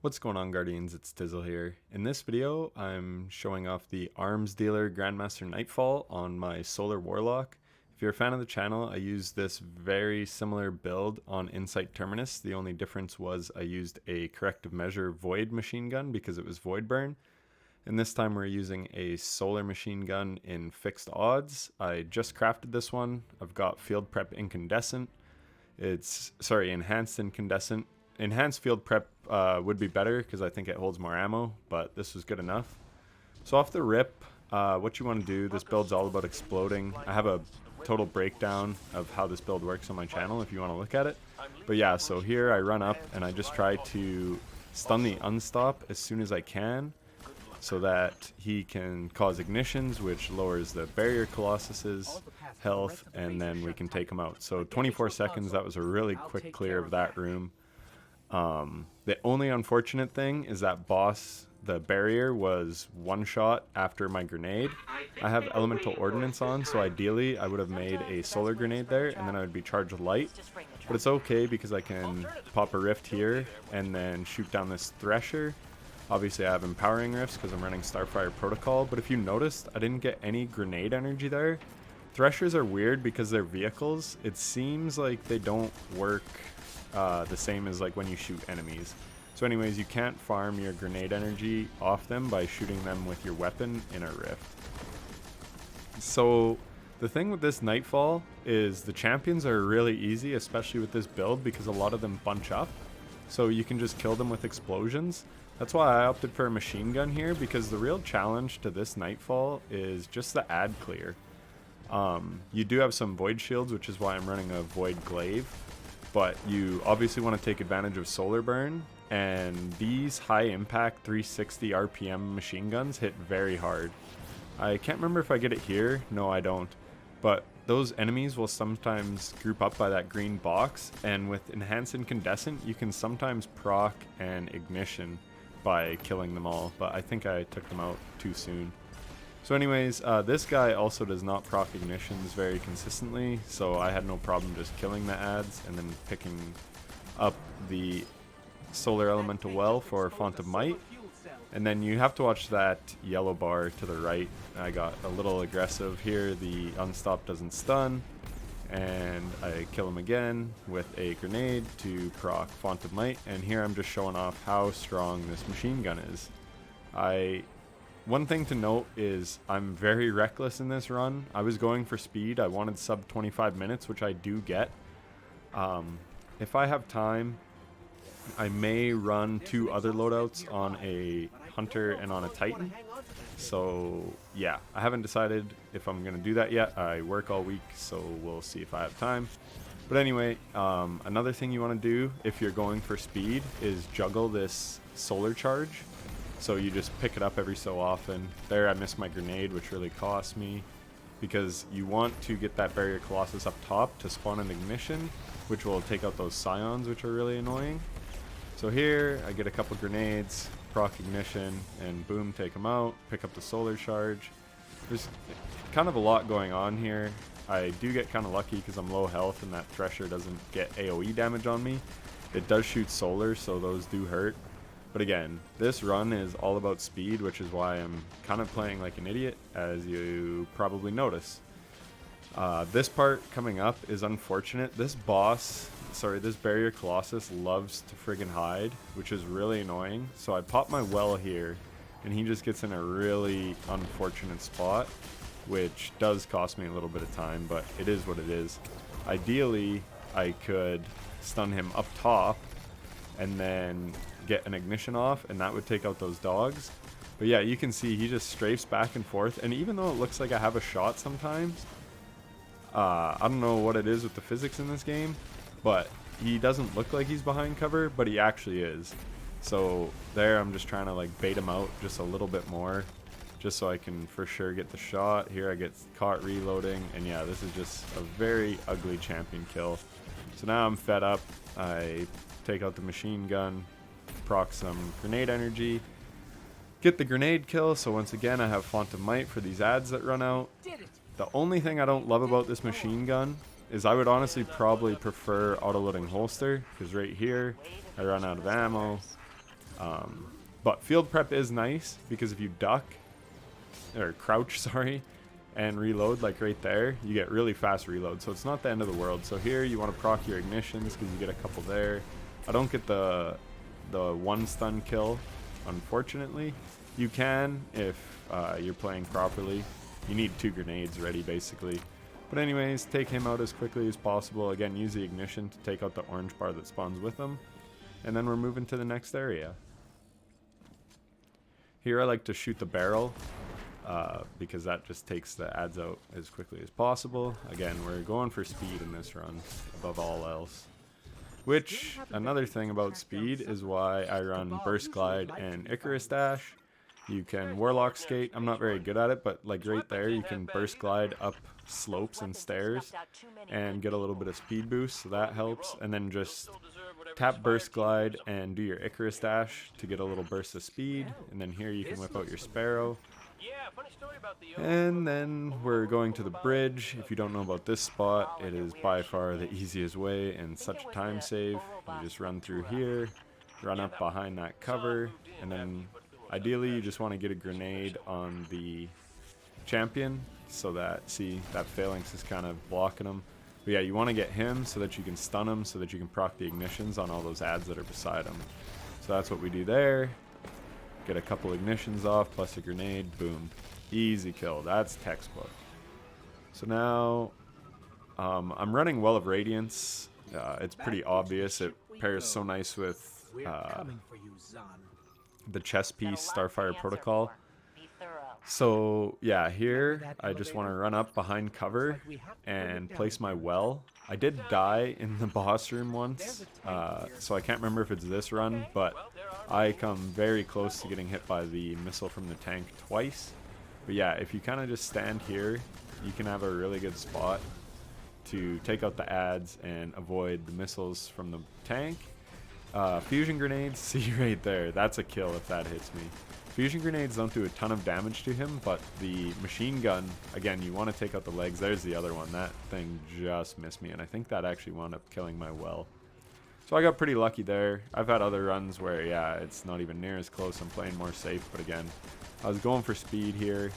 What's going on, Guardians? It's Tizzle here. In this video, I'm showing off the Arms Dealer Grandmaster Nightfall on my Solar Warlock. If you're a fan of the channel, I used this very similar build on Insight Terminus. The only difference was I used a corrective measure Void machine gun because it was Void Burn. And this time we're using a solar machine gun in fixed odds. I just crafted this one. I've got Field Prep Incandescent. Enhanced Incandescent. Enhanced Field Prep would be better because I think it holds more ammo, but this was good enough. So off the rip, what you want to do, this build's all about exploding. I have a total breakdown of how this build works on my channel if you want to look at it. But yeah, so here I run up and I just try to stun the unstop as soon as I can so that he can cause ignitions, which lowers the barrier colossus's health, and then we can take him out. So 24 seconds, that was a really quick clear of that room. The only unfortunate thing is that boss, the barrier, was one shot after my grenade. I have elemental ordnance on, so ideally I would have made a solar grenade there and then I would be charged with light. But it's okay because I can pop a rift here and then shoot down this thresher. Obviously I have empowering rifts because I'm running Starfire Protocol, but if you noticed, I didn't get any grenade energy there. Threshers are weird because they're vehicles. It seems like they don't work the same as like when you shoot enemies. So anyways, you can't farm your grenade energy off them by shooting them with your weapon in a rift. So the thing with this Nightfall is the champions are really easy, especially with this build, because a lot of them bunch up. So you can just kill them with explosions. That's why I opted for a machine gun here, because the real challenge to this Nightfall is just the ad clear. You do have some void shields, which is why I'm running a void glaive. But you obviously want to take advantage of solar burn, and these high impact 360 RPM machine guns hit very hard. I can't remember if I get it here. No, I don't. But those enemies will sometimes group up by that green box, and with Enhanced Incandescent you can sometimes proc an ignition by killing them all, but I think I took them out too soon. So anyways, this guy also does not proc ignitions very consistently, so I had no problem just killing the ads and then picking up the solar elemental well for Font of Might. And then you have to watch that yellow bar to the right. I got a little aggressive here. The unstop doesn't stun, and I kill him again with a grenade to proc Font of Might. And here I'm just showing off how strong this machine gun is. One thing to note is I'm very reckless in this run. I was going for speed. I wanted sub 25 minutes, which I do get. If I have time, I may run 2 other loadouts on a Hunter and on a Titan. So yeah, I haven't decided if I'm going to do that yet. I work all week, so we'll see if I have time. But anyway, another thing you want to do if you're going for speed is juggle this solar charge. So you just pick it up every so often. There I missed my grenade, which really cost me, because you want to get that barrier colossus up top to spawn an ignition, which will take out those scions, which are really annoying. So here I get a couple grenades, proc ignition, and boom, take them out, pick up the solar charge. There's kind of a lot going on here. I do get kind of lucky because I'm low health and that thresher doesn't get AoE damage on me. It does shoot solar, so those do hurt. But again, this run is all about speed, which is why I'm kind of playing like an idiot, as you probably notice. This part coming up is unfortunate. This barrier colossus loves to friggin' hide, which is really annoying. So I pop my well here, and he just gets in a really unfortunate spot, which does cost me a little bit of time, but it is what it is. Ideally, I could stun him up top, and then get an ignition off, and that would take out those dogs. But yeah, you can see he just strafes back and forth, and even though it looks like I have a shot sometimes, I don't know what it is with the physics in this game, but he doesn't look like he's behind cover, but he actually is. So there I'm just trying to like bait him out just a little bit more, just so I can for sure get the shot. Here I get caught reloading, and yeah, this is just a very ugly champion kill. So now I'm fed up. I take out the machine gun, proc some grenade energy, get the grenade kill. So once again I have Font of Might for these ads that run out. The only thing I don't love about this machine gun is I would honestly probably prefer auto-loading holster, because right here I run out of ammo. But field prep is nice because if you duck, or crouch, sorry, and reload like right there, you get really fast reload. So it's not the end of the world. So here you want to proc your ignitions because you get a couple there. I don't get the one stun kill, unfortunately. You can if you're playing properly. You need 2 grenades ready basically. But anyways, take him out as quickly as possible. Again, use the ignition to take out the orange bar that spawns with him. And then we're moving to the next area. Here I like to shoot the barrel because that just takes the ads out as quickly as possible. Again, we're going for speed in this run above all else. Which, another thing about speed is why I run Burst Glide and Icarus Dash. You can Warlock Skate. I'm not very good at it, but like right there, you can Burst Glide up slopes and stairs and get a little bit of speed boost, so that helps. And then just tap Burst Glide and do your Icarus Dash to get a little burst of speed. And then here you can whip out your Sparrow. And then we're going to the bridge. If you don't know about this spot, it is by far the easiest way and such a time save. You just run through here, run up behind that cover, and then ideally you just want to get a grenade on the champion so that, see, that phalanx is kind of blocking him. But yeah, you want to get him so that you can stun him, so that you can proc the ignitions on all those ads that are beside him. So that's what we do there. Get a couple ignitions off, plus a grenade, boom. Easy kill, that's textbook. So now, I'm running Well of Radiance. It's pretty obvious, it pairs so nice with the chess piece, Starfire Protocol. So yeah, here I just want to run up behind cover and place my well. I did die in the boss room once, so I can't remember if it's this run, but I come very close to getting hit by the missile from the tank twice. But yeah, if you kind of just stand here, you can have a really good spot to take out the ads and avoid the missiles from the tank. Fusion grenades, see right there, that's a kill if that hits me. Fusion grenades don't do a ton of damage to him, but the machine gun, again, you want to take out the legs. There's the other one. That thing just missed me, and I think that actually wound up killing my well. So I got pretty lucky there. I've had other runs where, yeah, it's not even near as close. I'm playing more safe, but again, I was going for speed here.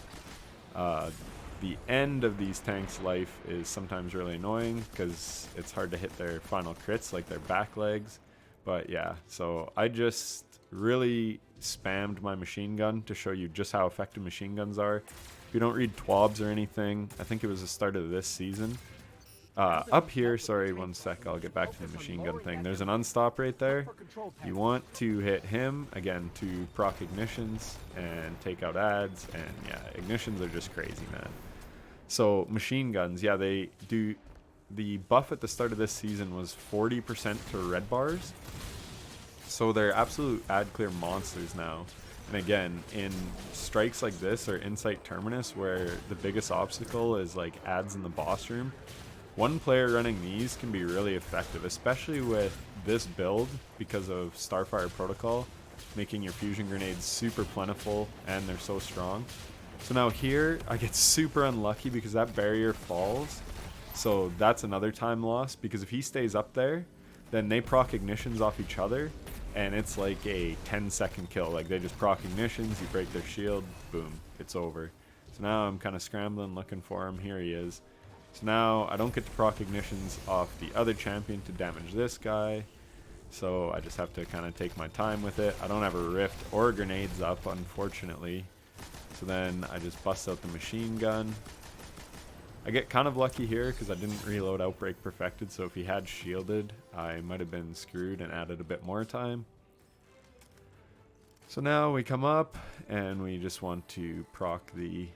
The end of these tanks' life is sometimes really annoying because it's hard to hit their final crits, like their back legs. But yeah, so I just really spammed my machine gun to show you just how effective machine guns are. If you don't read TWABs or anything, I think it was the start of this season. Up here, sorry, one sec, I'll get back to the machine gun thing. There's an unstop right there. You want to hit him, again, to proc ignitions and take out ads, and yeah, ignitions are just crazy, man. So, machine guns, yeah, they do, the buff at the start of this season was 40% to red bars. So they're absolute ad clear monsters now. And again, in strikes like this or Insight Terminus, where the biggest obstacle is like ads in the boss room, one player running these can be really effective, especially with this build because of Starfire Protocol, making your fusion grenades super plentiful and they're so strong. So now here, I get super unlucky because that barrier falls. So that's another time loss, because if he stays up there, then they proc ignitions off each other, and it's like a 10-second kill. Like, they just proc ignitions, you break their shield, boom, it's over. So now I'm kind of scrambling, looking for him. Here he is. So now I don't get to proc ignitions off the other champion to damage this guy. So I just have to kind of take my time with it. I don't have a rift or grenades up, unfortunately. So then I just bust out the machine gun. I get kind of lucky here because I didn't reload Outbreak Perfected, so if he had shielded, I might have been screwed and added a bit more time. So now we come up and we just want to proc the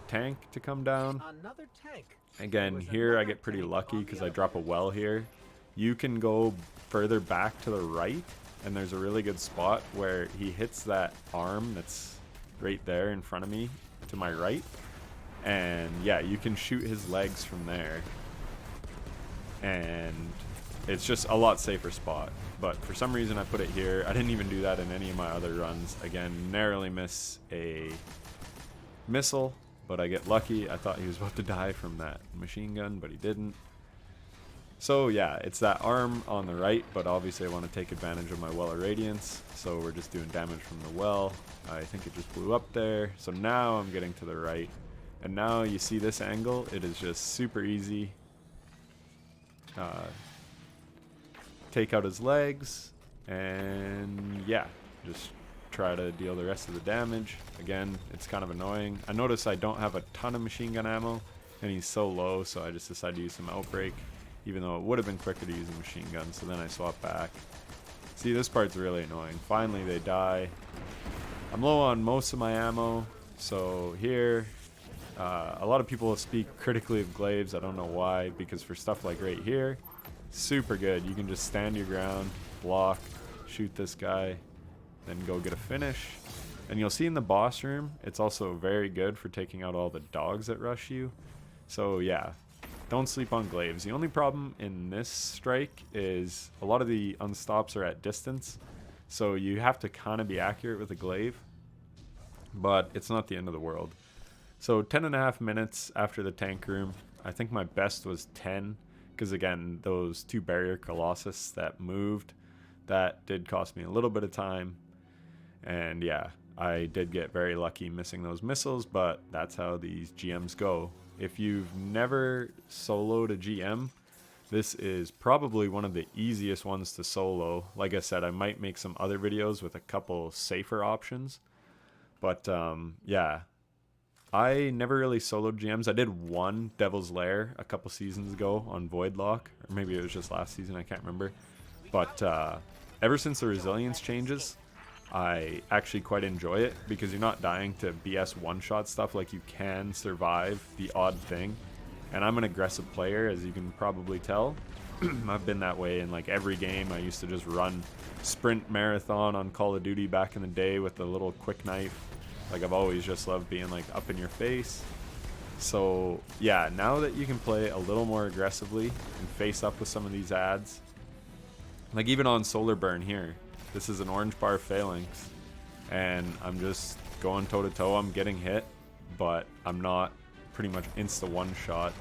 tank to come down. Another tank. Again, here I get pretty lucky because I drop a well here. You can go further back to the right, and there's a really good spot where he hits that arm that's right there in front of me to my right. And yeah, you can shoot his legs from there, and it's just a lot safer spot. But for some reason I put it here. I didn't even do that in any of my other runs. Again, narrowly miss a missile, but I get lucky. I thought he was about to die from that machine gun, but he didn't. So yeah, it's that arm on the right, but obviously I want to take advantage of my Well of Radiance, so we're just doing damage from the well. I think it just blew up there, so now I'm getting to the right. And now you see this angle, it is just super easy. Take out his legs, and yeah, just try to deal the rest of the damage. Again, it's kind of annoying. I notice I don't have a ton of machine gun ammo, and he's so low, so I just decided to use some Outbreak, even though it would have been quicker to use a machine gun, so then I swap back. See, this part's really annoying. Finally, they die. I'm low on most of my ammo, so here, a lot of people speak critically of glaives. I don't know why, because for stuff like right here, super good. You can just stand your ground, block, shoot this guy, then go get a finish. And you'll see in the boss room, it's also very good for taking out all the dogs that rush you. So yeah, don't sleep on glaives. The only problem in this strike is a lot of the unstops are at distance, so you have to kind of be accurate with a glaive, but it's not the end of the world. So 10.5 minutes after the tank room. I think my best was 10, because again, those 2 barrier colossus that moved, that did cost me a little bit of time. And yeah, I did get very lucky missing those missiles, but that's how these GMs go. If you've never soloed a GM, this is probably one of the easiest ones to solo. Like I said, I might make some other videos with a couple safer options, but yeah, I never really soloed GMs. I did one Devil's Lair a couple seasons ago on Voidlock, or maybe it was just last season, I can't remember. But ever since the resilience changes, I actually quite enjoy it, because you're not dying to BS one-shot stuff. Like, you can survive the odd thing. And I'm an aggressive player, as you can probably tell. I've been that way in like every game. I used to just run sprint marathon on Call of Duty back in the day with the little quick knife. Like, I've always just loved being like up in your face. So yeah, now that you can play a little more aggressively and face up with some of these ads, like even on Solar Burn here, this is an orange bar phalanx, and I'm just going toe to toe. I'm getting hit, but I'm not pretty much insta one shot.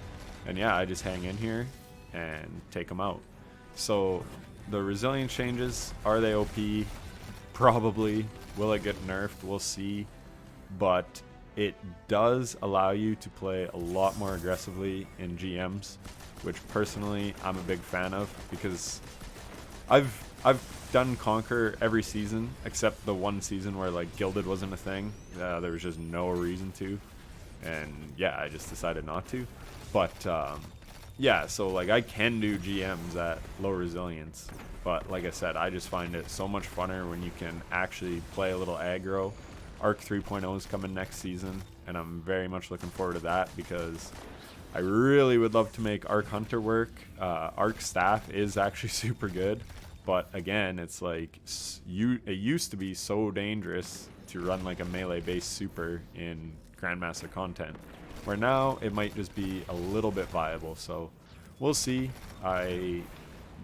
And yeah, I just hang in here and take them out. So the resilience changes, are they OP? Probably. Will it get nerfed? We'll see. But it does allow you to play a lot more aggressively in GMs, which personally I'm a big fan of, because I've done Conquer every season except the one season where like Gilded wasn't a thing. There was just no reason to, and yeah, I just decided not to. But yeah, so like I can do GMs at low resilience, but like I said, I just find it so much funner when you can actually play a little aggro. Arc 3.0 is coming next season, and I'm very much looking forward to that, because I really would love to make Arc Hunter work. Arc Staff is actually super good, but again, it's like it used to be so dangerous to run like a melee based super in Grandmaster content, where now it might just be a little bit viable. So we'll see. I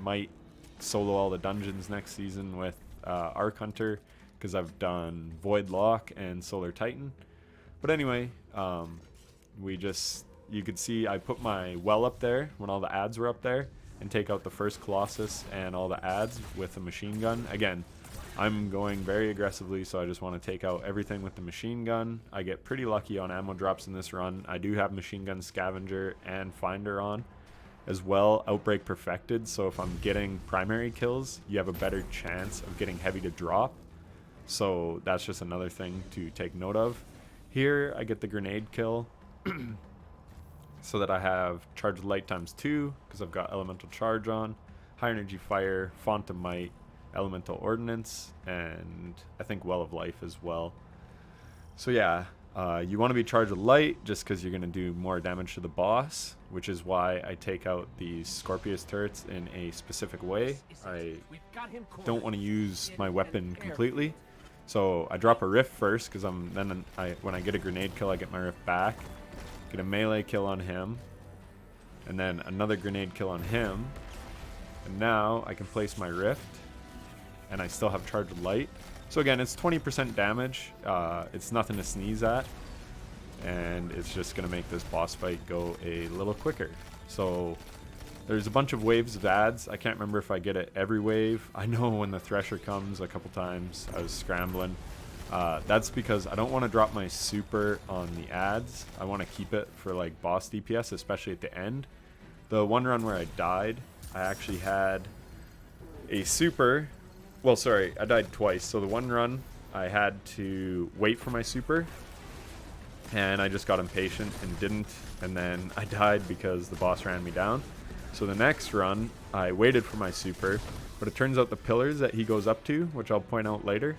might solo all the dungeons next season with Arc Hunter, because I've done Void Lock and Solar Titan. But anyway, you could see I put my well up there when all the ads were up there, and take out the first Colossus and all the ads with a machine gun. Again, I'm going very aggressively, so I just want to take out everything with the machine gun. I get pretty lucky on ammo drops in this run. I do have Machine Gun Scavenger and Finder on as well, Outbreak Perfected, so if I'm getting primary kills, you have a better chance of getting heavy to drop. So that's just another thing to take note of. Here I get the grenade kill so that I have Charged Light ×2, because I've got Elemental Charge on, High Energy Fire, Font of Might, Elemental Ordnance, and I think Well of Life as well. So yeah, you want to be charged with light just because you're going to do more damage to the boss, which is why I take out these Scorpius turrets in a specific way. I don't want to use my weapon completely. So I drop a rift first, because when I get a grenade kill, I get my rift back, get a melee kill on him, and then another grenade kill on him. And now I can place my rift, and I still have charged light. So again, it's 20% damage. It's nothing to sneeze at, and it's just gonna make this boss fight go a little quicker. So There's a bunch of waves of ads. I can't remember if I get it every wave. I know when the Thresher comes a couple times, I was scrambling. That's because I don't want to drop my super on the ads. I want to keep it for like boss DPS, especially at the end. The one run where I died, I actually had a super. Well, sorry, I died twice. So the one run, I had to wait for my super, and I just got impatient and didn't, and then I died because the boss ran me down. So the next run, I waited for my super, but it turns out the pillars that he goes up to, which I'll point out later,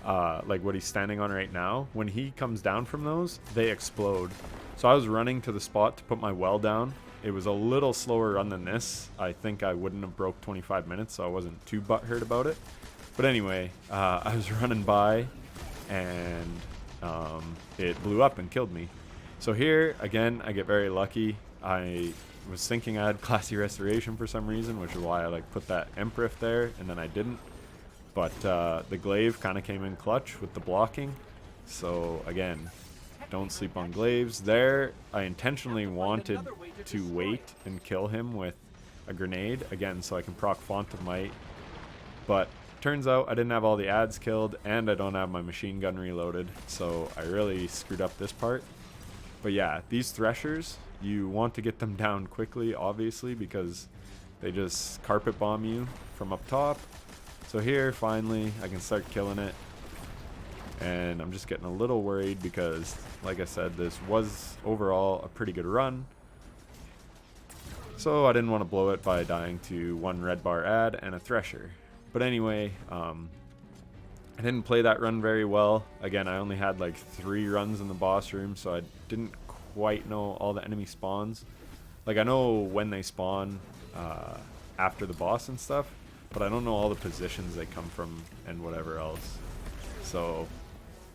like what he's standing on right now, when he comes down from those, they explode. So I was running to the spot to put my well down. It was a little slower run than this. I think I wouldn't have broke 25 minutes, so I wasn't too butthurt about it. But anyway, I was running by, and it blew up and killed me. So here, again, I get very lucky. I was thinking I had classy restoration for some reason, which is why I like put that Empress there, and then I didn't. But the glaive kind of came in clutch with the blocking. So again, don't sleep on glaives. There, I intentionally wanted to wait and kill him with a grenade, again, so I can proc Font of Might. But turns out I didn't have all the ads killed, and I don't have my machine gun reloaded, so I really screwed up this part. But yeah, these Threshers, you want to get them down quickly, obviously, because they just carpet bomb you from up top. So here, finally, I can start killing it. And I'm just getting a little worried because, like I said, this was overall a pretty good run. So I didn't want to blow it by dying to one red bar ad and a Thresher. But anyway, I didn't play that run very well. Again, I only had like 3 runs in the boss room, so I didn't quite know all the enemy spawns. Like, I know when they spawn after the boss and stuff, but I don't know all the positions they come from and whatever else. So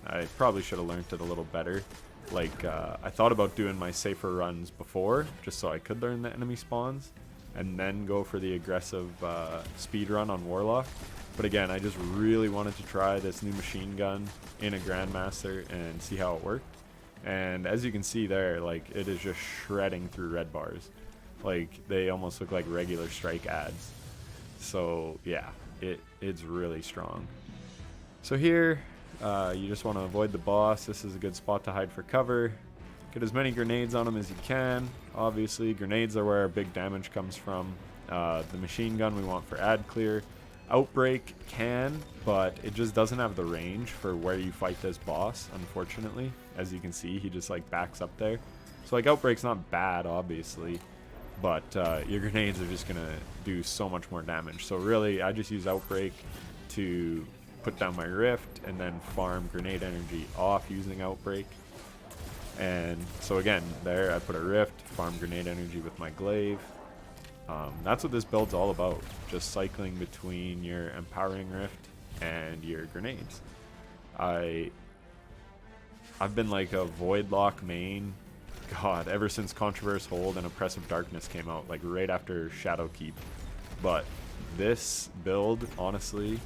I probably should have learned it a little better. Like, I thought about doing my safer runs before, just so I could learn the enemy spawns, and then go for the aggressive speed run on Warlock. But again, I just really wanted to try this new machine gun in a Grandmaster and see how it worked. And as you can see there, like, it is just shredding through red bars. Like, they almost look like regular strike ads. So yeah, it's really strong. So here, you just want to avoid the boss. This is a good spot to hide for cover. Get as many grenades on him as you can. Obviously, grenades are where our big damage comes from. The machine gun we want for ad clear. Outbreak can, but it just doesn't have the range for where you fight this boss, unfortunately. As you can see, he just like backs up there. So like, Outbreak's not bad, obviously, but your grenades are just gonna do so much more damage. So really, I just use Outbreak to put down my Rift and then farm grenade energy off using Outbreak. And so again, there I put a Rift, farm grenade energy with my glaive. That's what this build's all about, just cycling between your Empowering Rift and your grenades. I've been like a Void Lock main, God, ever since Controverse Hold and Oppressive Darkness came out, like right after Shadowkeep. But this build, honestly,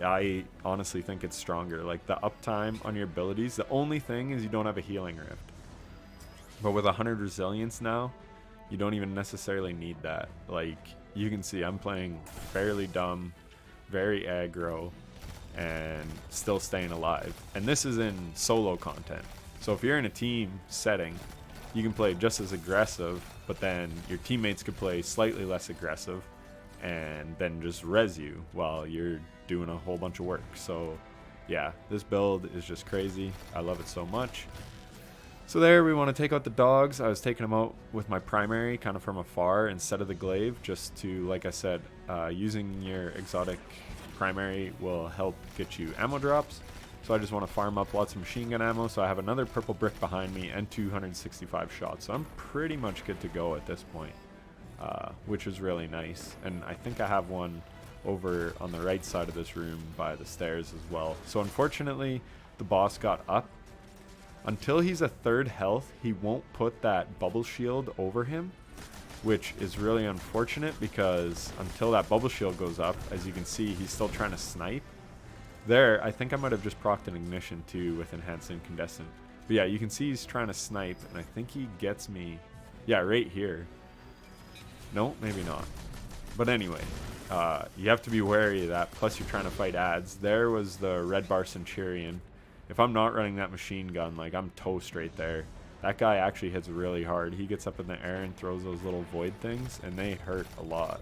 I honestly think it's stronger. Like, the uptime on your abilities, the only thing is you don't have a healing rift. But with 100 resilience now, you don't even necessarily need that. Like, you can see I'm playing fairly dumb, very aggro, and still staying alive. And this is in solo content. So if you're in a team setting, you can play just as aggressive, but then your teammates could play slightly less aggressive and then just res you while you're doing a whole bunch of work. So yeah, this build is just crazy. I love it so much. So there, we want to take out the dogs. I was taking them out with my primary kind of from afar instead of the glaive, just to, like I said, using your exotic primary will help get you ammo drops. So I just want to farm up lots of machine gun ammo. So I have another purple brick behind me and 265 shots. So I'm pretty much good to go at this point, which is really nice. And I think I have one over on the right side of this room by the stairs as well. So unfortunately, the boss got up. Until he's a 3rd health, he won't put that bubble shield over him, which is really unfortunate because until that bubble shield goes up, as you can see, he's still trying to snipe. There, I think I might have just procced an ignition too with enhanced incandescent. But yeah, you can see he's trying to snipe, and I think he gets me, yeah, right here. No, maybe not. But anyway, you have to be wary of that. Plus, you're trying to fight ads. There was the Red Bar Centurion. If I'm not running that machine gun, like, I'm toast right there. That guy actually hits really hard. He gets up in the air and throws those little void things, and they hurt a lot.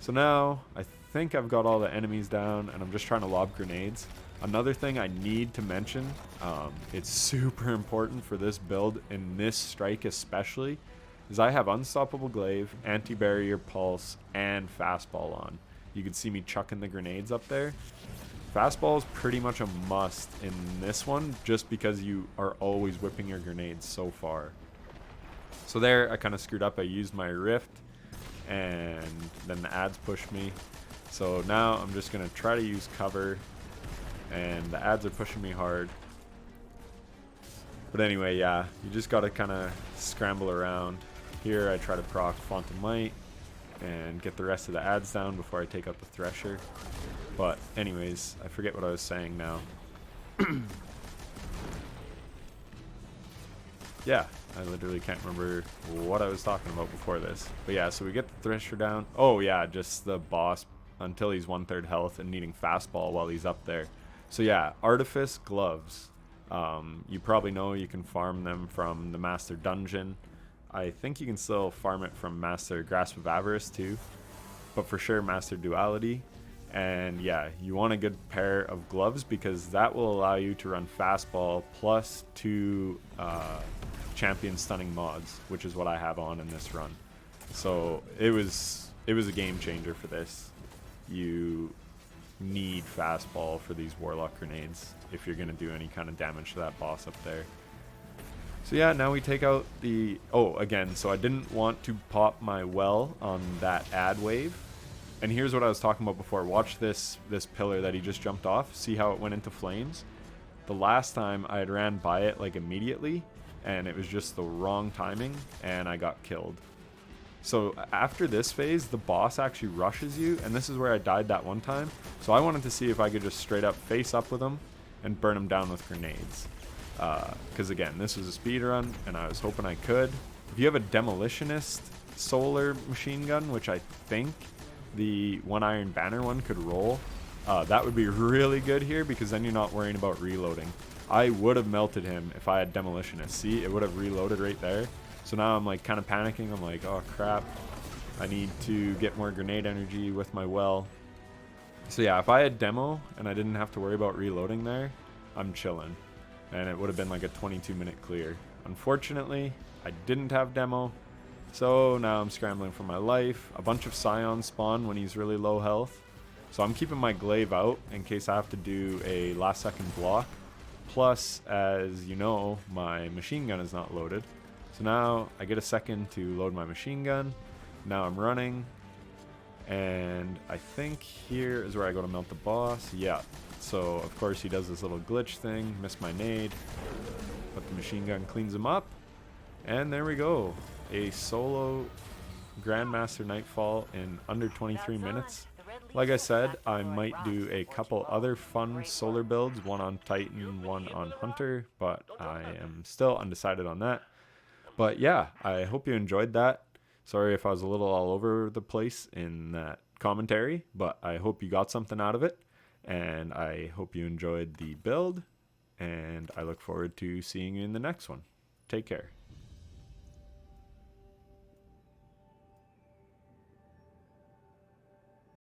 So now, I think I've got all the enemies down, and I'm just trying to lob grenades. Another thing I need to mention, it's super important for this build, in this strike especially, is I have Unstoppable Glaive, Anti-Barrier Pulse, and Fastball on. You can see me chucking the grenades up there. Fastball is pretty much a must in this one, just because you are always whipping your grenades so far. So there, I kind of screwed up. I used my Rift, and then the ads pushed me. So now I'm just going to try to use cover, and the ads are pushing me hard. But anyway, yeah, you just got to kind of scramble around. Here I try to proc Font of Might and get the rest of the ads down before I take out the Thresher. But anyways, I forget what I was saying now. Yeah, I literally can't remember what I was talking about before this. But yeah, so we get the Thresher down. Oh yeah, just the boss until he's 1/3 health and needing Fastball while he's up there. So yeah, Artifice Gloves. You probably know you can farm them from the Master Dungeon. I think you can still farm it from Master Grasp of Avarice too. But for sure Master Duality. And yeah, you want a good pair of gloves because that will allow you to run Fastball plus 2 champion stunning mods, which is what I have on in this run. So it was a game changer for this. You need Fastball for these Warlock grenades if you're going to do any kind of damage to that boss up there. So yeah, now we take out the... Oh, again, so I didn't want to pop my well on that ad wave. And here's what I was talking about before. Watch this pillar that he just jumped off. See how it went into flames? The last time I had ran by it like immediately, and it was just the wrong timing, and I got killed. So after this phase, the boss actually rushes you, and this is where I died that one time. So I wanted to see if I could just straight up face up with him and burn him down with grenades. Because again, this was a speed run, and I was hoping I could. If you have a Demolitionist solar machine gun, which I think the One Iron Banner one could roll, that would be really good here because then you're not worrying about reloading. I would have melted him if I had Demolitionist. See, it would have reloaded right there. So now I'm like kind of panicking. I'm like, oh crap, I need to get more grenade energy with my well. So yeah, if I had demo and I didn't have to worry about reloading there, I'm chilling. And it would have been like a 22-minute clear. Unfortunately, I didn't have demo. So now I'm scrambling for my life. A bunch of Scions spawn when he's really low health. So I'm keeping my glaive out in case I have to do a last second block. Plus, as you know, my machine gun is not loaded. So now I get a second to load my machine gun. Now I'm running. And I think here is where I go to melt the boss. Yeah. So of course he does this little glitch thing. Missed my nade. But the machine gun cleans him up. And there we go. A solo Grandmaster Nightfall in under 23 minutes. Like I said, I might do a couple other fun solar builds, one on Titan, one on Hunter, but I am still undecided on that. But yeah, I hope you enjoyed that. Sorry if I was a little all over the place in that commentary, but I hope you got something out of it, and I hope you enjoyed the build, and I look forward to seeing you in the next one. Take care.